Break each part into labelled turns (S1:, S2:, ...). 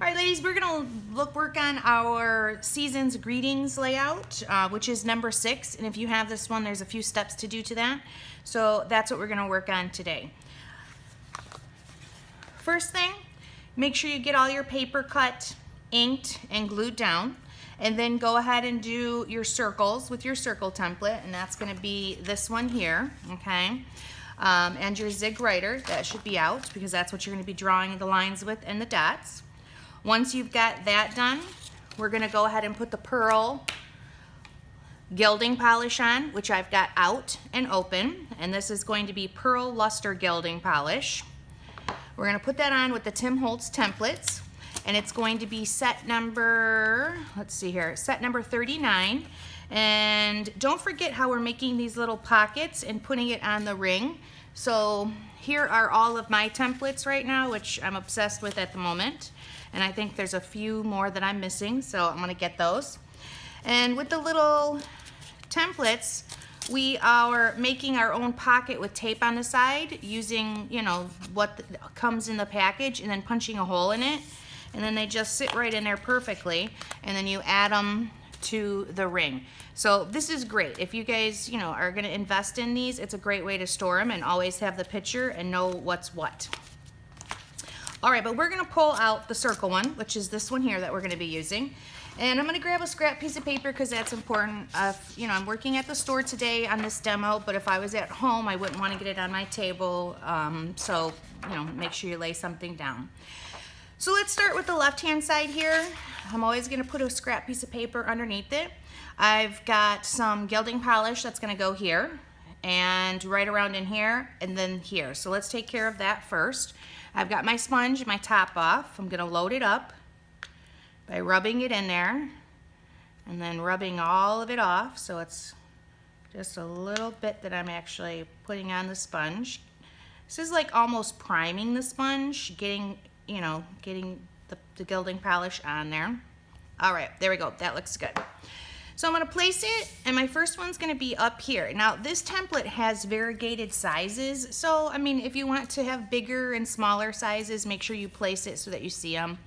S1: All right, ladies, we're gonna work on our season's greetings layout, which is number 6. And if you have this one, there's a few steps to do to that. So that's what we're gonna work on today. First thing, make sure you get all your paper cut, inked, and glued down. And then go ahead and do your circles with your circle template, and that's gonna be this one here, okay? And your zig writer, that should be out because that's what you're gonna be drawing the lines with and the dots. Once you've got that done, we're gonna go ahead and put the pearl gilding polish on, which I've got out and open, and this is going to be pearl luster gilding polish. We're gonna put that on with the Tim Holtz templates, and it's going to be set number, let's see here, set number 39. And don't forget how we're making these little pockets and putting it on the ring. So here are all of my templates right now, which I'm obsessed with at the moment. And I think there's a few more that I'm missing, so I'm gonna get those. And with the little templates, we are making our own pocket with tape on the side using, you know, what comes in the package and then punching a hole in it. And then they just sit right in there perfectly, and then you add them to the ring. So this is great. If you guys, you know, are gonna invest in these, it's a great way to store them and always have the picture and know what's what. All right, but we're gonna pull out the circle one, which is this one here that we're gonna be using. And I'm gonna grab a scrap piece of paper because that's important. You know, I'm working at the store today on this demo, but if I was at home, I wouldn't wanna get it on my table. So, you know, make sure you lay something down. So let's start with the left-hand side here. I'm always gonna put a scrap piece of paper underneath it. I've got some gilding polish that's gonna go here and right around in here and then here. So let's take care of that first. I've got my sponge and my top off. I'm gonna load it up by rubbing it in there and then rubbing all of it off. So it's just a little bit that I'm actually putting on the sponge. This is like almost priming the sponge, getting the gilding polish on there. All right, there we go, that looks good. So I'm gonna place it, and my first one's gonna be up here. Now this template has variegated sizes, so I mean, if you want to have bigger and smaller sizes, make sure you place it so that you see them.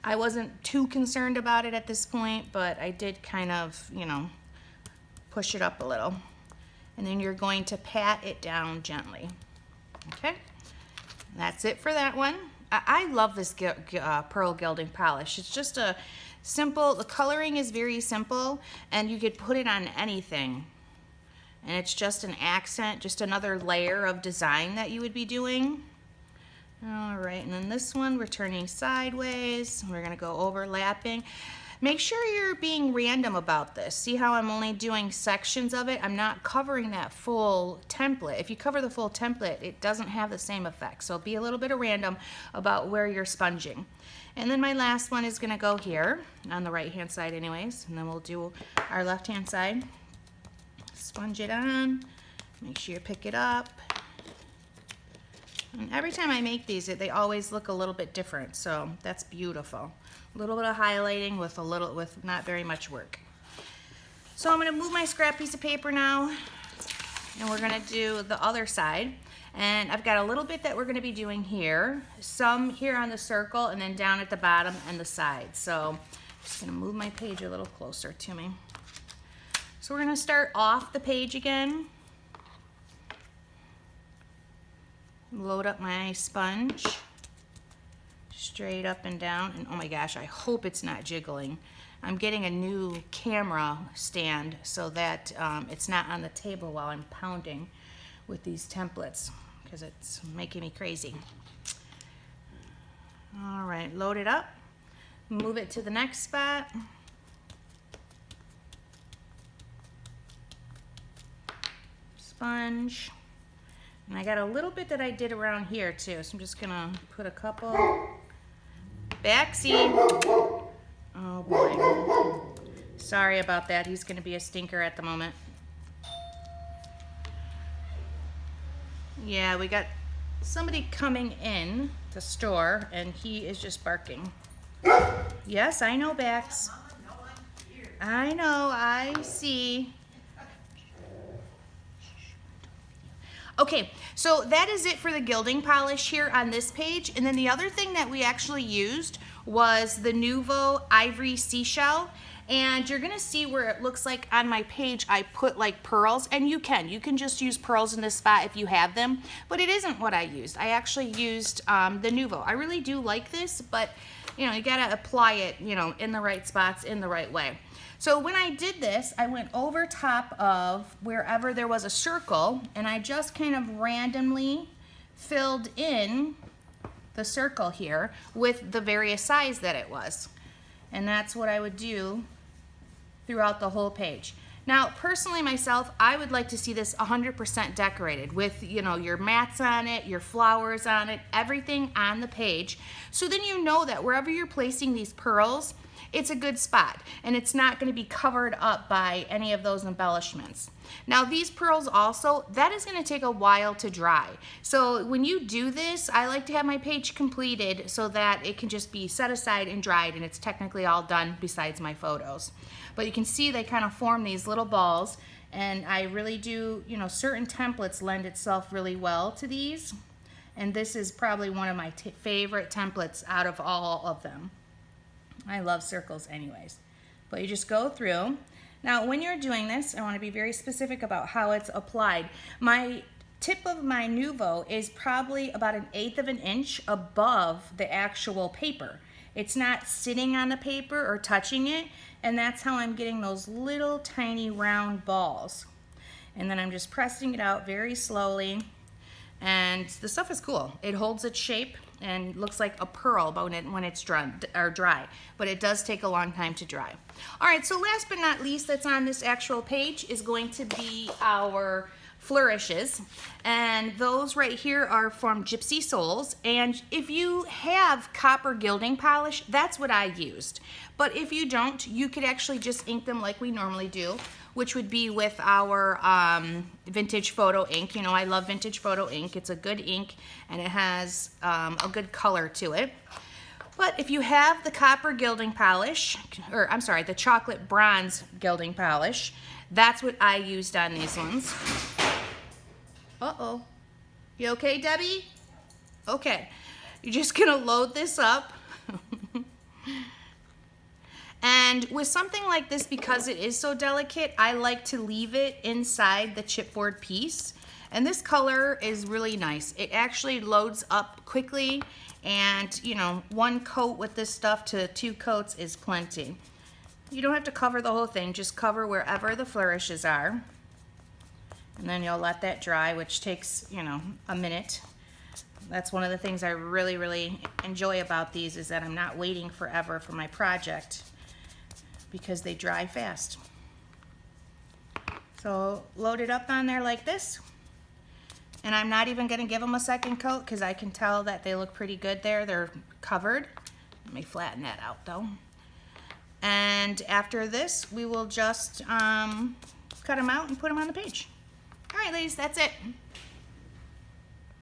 S1: I wasn't too concerned about it at this point, but I did kind of, you know, push it up a little. And then you're going to pat it down gently, okay? That's it for that one. I love this pearl gilding polish. It's just a simple, the coloring is very simple, and you could put it on anything. And it's just an accent, just another layer of design that you would be doing. All right, and then this one, we're turning sideways. We're gonna go overlapping. Make sure you're being random about this. See how I'm only doing sections of it? I'm not covering that full template. If you cover the full template, it doesn't have the same effect. So be a little bit of random about where you're sponging. And then my last one is gonna go here, on the right-hand side anyways, and then we'll do our left-hand side. Sponge it on, make sure you pick it up. And every time I make these, they always look a little bit different, so that's beautiful. A little bit of highlighting with not very much work. So I'm gonna move my scrap piece of paper now, and we're gonna do the other side. And I've got a little bit that we're gonna be doing here, some here on the circle, and then down at the bottom and the side. So I'm just gonna move my page a little closer to me. So we're gonna start off the page again. Load up my sponge, straight up and down, and oh my gosh, I hope it's not jiggling. I'm getting a new camera stand so that it's not on the table while I'm pounding with these templates, because it's making me crazy. All right, load it up, move it to the next spot. Sponge. And I got a little bit that I did around here too, so I'm just gonna put a couple. Backseat. Oh boy. Sorry about that. He's gonna be a stinker at the moment. Yeah, we got somebody coming in the store and he is just barking. Yes, I know, Bax. I know, I see. Okay, so that is it for the gilding polish here on this page. And then the other thing that we actually used was the Nuvo Ivory Seashell. And you're gonna see where it looks like on my page I put like pearls, and you can just use pearls in this spot if you have them, but it isn't what I used. I actually used the Nuvo. I really do like this, but you know, you gotta apply it, you know, in the right spots, in the right way. So when I did this, I went over top of wherever there was a circle, and I just kind of randomly filled in the circle here with the various size that it was. And that's what I would do throughout the whole page. Now, personally myself, I would like to see this 100% decorated with, you know, your mats on it, your flowers on it, everything on the page. So then you know that wherever you're placing these pearls, it's a good spot and it's not going to be covered up by any of those embellishments. Now these pearls also, that is going to take a while to dry. So when you do this, I like to have my page completed so that it can just be set aside and dried and it's technically all done besides my photos. But you can see they kind of form these little balls, and I really do, you know, certain templates lend itself really well to these. And this is probably one of my favorite templates out of all of them. I love circles anyways. But you just go through. Now when you're doing this, I want to be very specific about how it's applied. My tip of my Nuvo is probably about 1/8 of an inch above the actual paper. It's not sitting on the paper or touching it, and that's how I'm getting those little tiny round balls. And then I'm just pressing it out very slowly, and the stuff is cool. It holds its shape and looks like a pearl when it's dry, but it does take a long time to dry. All right, so last but not least that's on this actual page is going to be our flourishes, and those right here are from Gypsy Souls. And if you have copper gilding polish, that's what I used. But if you don't, you could actually just ink them like we normally do, which would be with our vintage photo ink. You know, I love vintage photo ink. It's a good ink and it has a good color to it. But if you have the copper gilding polish, or I'm sorry, the chocolate bronze gilding polish, that's what I used on these ones. Uh-oh. You okay, Debbie? Okay. You're just gonna load this up. And with something like this, because it is so delicate, I like to leave it inside the chipboard piece. And this color is really nice. It actually loads up quickly, and you know, 1 coat with this stuff to 2 coats is plenty. You don't have to cover the whole thing, just cover wherever the flourishes are. And then you'll let that dry, which takes, you know, a minute. That's one of the things I really, really enjoy about these, is that I'm not waiting forever for my project because they dry fast. So load it up on there like this. And I'm not even gonna give them a second coat because I can tell that they look pretty good there. They're covered. Let me flatten that out though. And after this, we will just cut them out and put them on the page. All right, ladies, that's it.